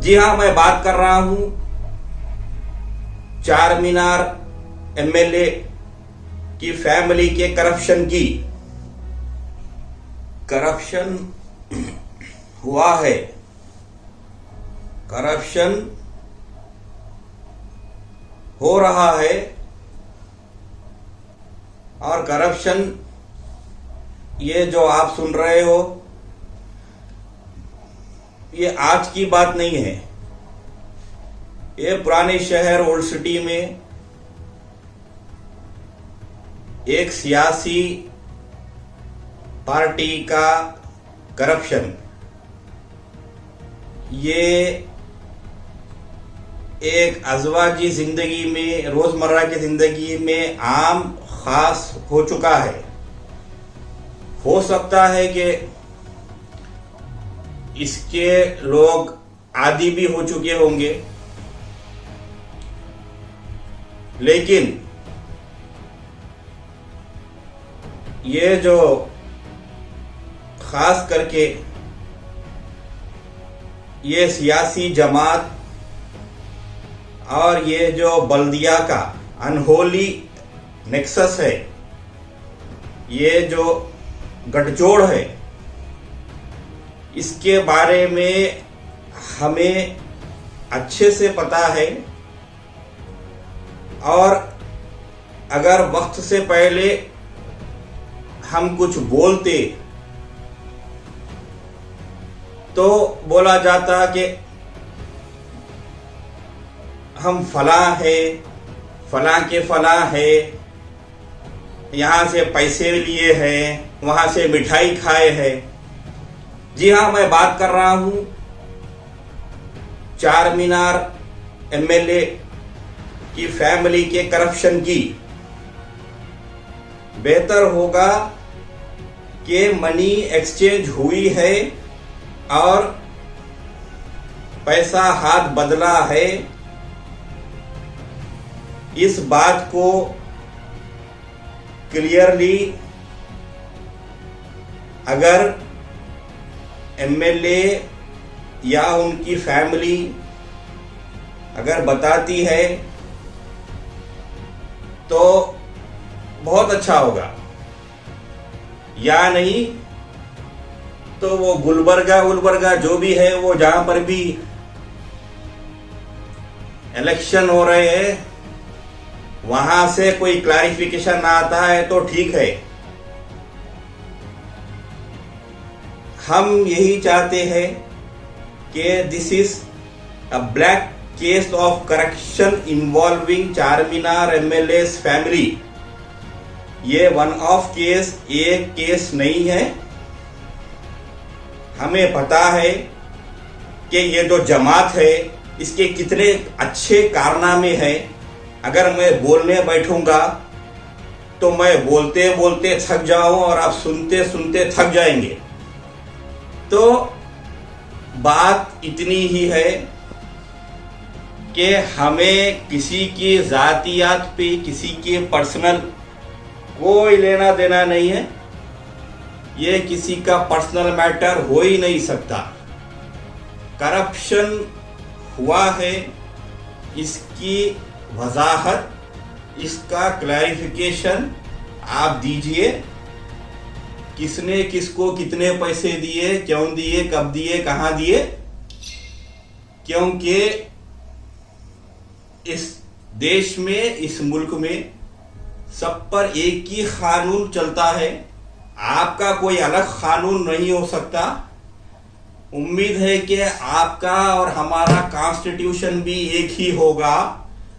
जी हाँ, मैं बात कर रहा हूं चार मीनार एमएलए की फैमिली के करप्शन की। करप्शन हुआ है, करप्शन हो रहा है और करप्शन ये जो आप सुन रहे हो ये आज की बात नहीं है। ये पुराने शहर ओल्ड सिटी में एक सियासी पार्टी का करप्शन, ये एक अज़वाजी जिंदगी में, रोजमर्रा की जिंदगी में आम खास हो चुका है। हो सकता है कि इसके लोग आदी भी हो चुके होंगे, लेकिन ये जो खास करके ये सियासी जमात और ये जो बल्दिया का अनहोली नेक्सस है, ये जो गठजोड़ है, इसके बारे में हमें अच्छे से पता है। और अगर वक्त से पहले हम कुछ बोलते तो बोला जाता कि हम फलां है, फलां के फलां है, यहाँ से पैसे लिए हैं, वहाँ से मिठाई खाए हैं। जी हाँ, मैं बात कर रहा हूँ चार मीनार एमएलए की फैमिली के करप्शन की। बेहतर होगा कि मनी एक्सचेंज हुई है और पैसा हाथ बदला है, इस बात को क्लियरली अगर एमएलए या उनकी फैमिली अगर बताती है तो बहुत अच्छा होगा, या नहीं तो वो गुलबर्गा जो भी है, वो जहां पर भी इलेक्शन हो रहे हैं वहां से कोई क्लैरिफिकेशन आता है तो ठीक है। हम यही चाहते हैं कि this is a black case of corruption involving चार मीनार एमएलए's फैमिली। ये वन ऑफ केस, एक केस नहीं है। हमें पता है कि ये जो जमात है इसके कितने अच्छे कारनामे हैं। अगर मैं बोलने बैठूंगा तो मैं बोलते बोलते थक जाऊं और आप सुनते सुनते थक जाएंगे। तो बात इतनी ही है कि हमें किसी की जातियात पे, किसी के पर्सनल कोई लेना देना नहीं है। ये किसी का पर्सनल मैटर हो ही नहीं सकता। करप्शन हुआ है, इसकी वजाहत, इसका क्लैरिफिकेशन आप दीजिए। किसने किसको कितने पैसे दिए, क्यों दिए, कब दिए, कहां दिए? क्योंकि इस देश में, इस मुल्क में सब पर एक ही कानून चलता है। आपका कोई अलग कानून नहीं हो सकता। उम्मीद है कि आपका और हमारा कॉन्स्टिट्यूशन भी एक ही होगा।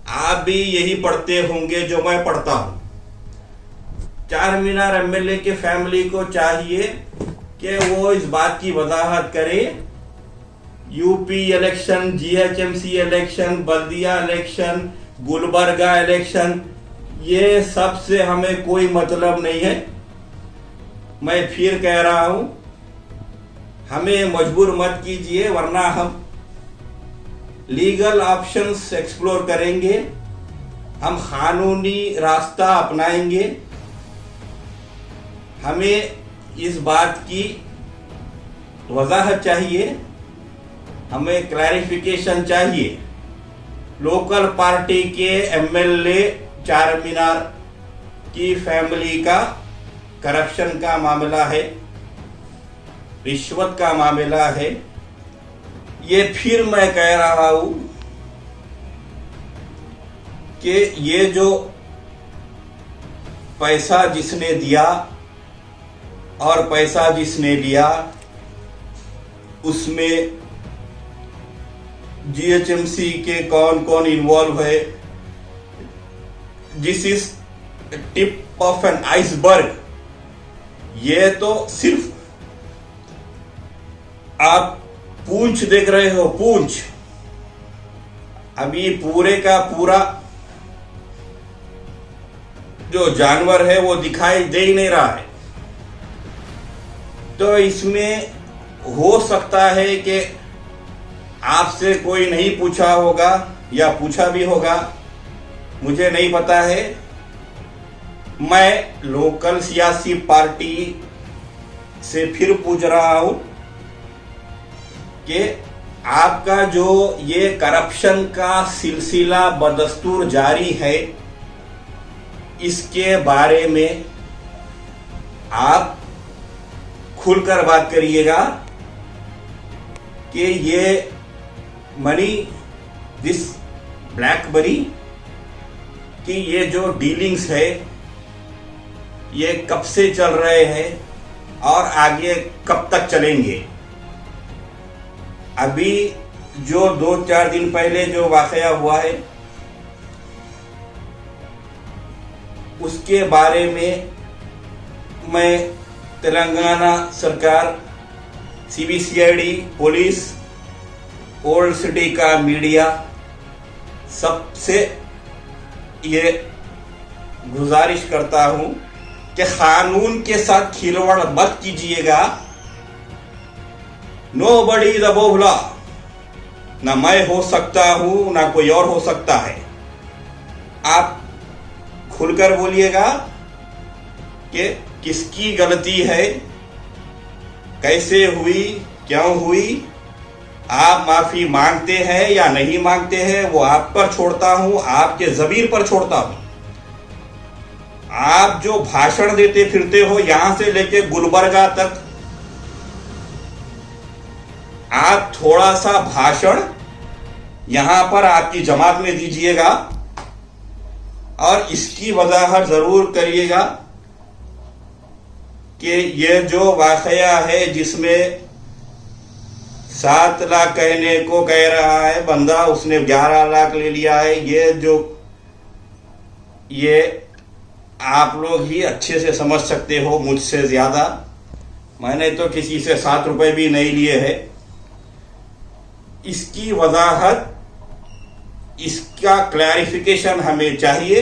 आप भी यही पढ़ते होंगे जो मैं पढ़ता हूं। चार मीनार एमएलए के फैमिली को चाहिए कि वो इस बात की वजाहत करे। यूपी इलेक्शन, जीएचएमसी इलेक्शन, बल्दिया इलेक्शन, गुलबर्गा इलेक्शन, ये सब से हमें कोई मतलब नहीं है। मैं फिर कह रहा हूं, हमें मजबूर मत कीजिए, वरना हम लीगल ऑप्शंस एक्सप्लोर करेंगे, हम कानूनी रास्ता अपनाएंगे। हमें इस बात की वजाहत चाहिए हमें क्लैरिफिकेशन चाहिए। लोकल पार्टी के एमएलए चार मीनार की फैमिली का करप्शन का मामला है, रिश्वत का मामला है। ये फिर मैं कह रहा हूं कि ये जो पैसा जिसने दिया और पैसा जिसने लिया, उसमें जीएचएमसी के कौन कौन इन्वॉल्व है, this is tip of an iceberg. ये तो सिर्फ आप पूंछ देख रहे हो, पूंछ। अभी पूरे का पूरा जो जानवर है वो दिखाई दे ही नहीं रहा है। तो इसमें हो सकता है कि आपसे कोई नहीं पूछा होगा या पूछा भी होगा, मुझे नहीं पता है। मैं लोकल सियासी पार्टी से फिर पूछ रहा हूं कि आपका जो ये करप्शन का सिलसिला बदस्तूर जारी है, इसके बारे में आप खुलकर बात करिएगा कि ये मनी, दिस ब्लैक मनी कि ये जो डीलिंग्स है ये कब से चल रहे हैं और आगे कब तक चलेंगे। अभी जो 2-4 दिन पहले जो वाकया हुआ है उसके बारे में मैं तेलंगाना सरकार, सीबीसीआईडी, पुलिस, ओल्ड सिटी का मीडिया सबसे ये गुजारिश करता हूं कि कानून के साथ खिलवाड़ मत कीजिएगा। Nobody is above law. ना मैं हो सकता हूं ना कोई और हो सकता है। आप खुलकर बोलिएगा कि किसकी गलती है, कैसे हुई, क्यों हुई। आप माफी मांगते हैं या नहीं मांगते हैं वो आप पर छोड़ता हूं, आपके जमीर पर छोड़ता हूं। आप जो भाषण देते फिरते हो यहां से लेके गुलबर्गा तक, आप थोड़ा सा भाषण यहां पर आपकी जमात में दीजिएगा और इसकी वजाहत जरूर करिएगा कि ये जो वाकया है जिसमें 7 लाख कहने को कह रहा है बंदा, उसने 11 लाख ले लिया है, ये आप लोग ही अच्छे से समझ सकते हो मुझसे ज्यादा। मैंने तो किसी से 7 रुपए भी नहीं लिए हैं। इसकी वजाहत, इसका क्लैरिफिकेशन हमें चाहिए।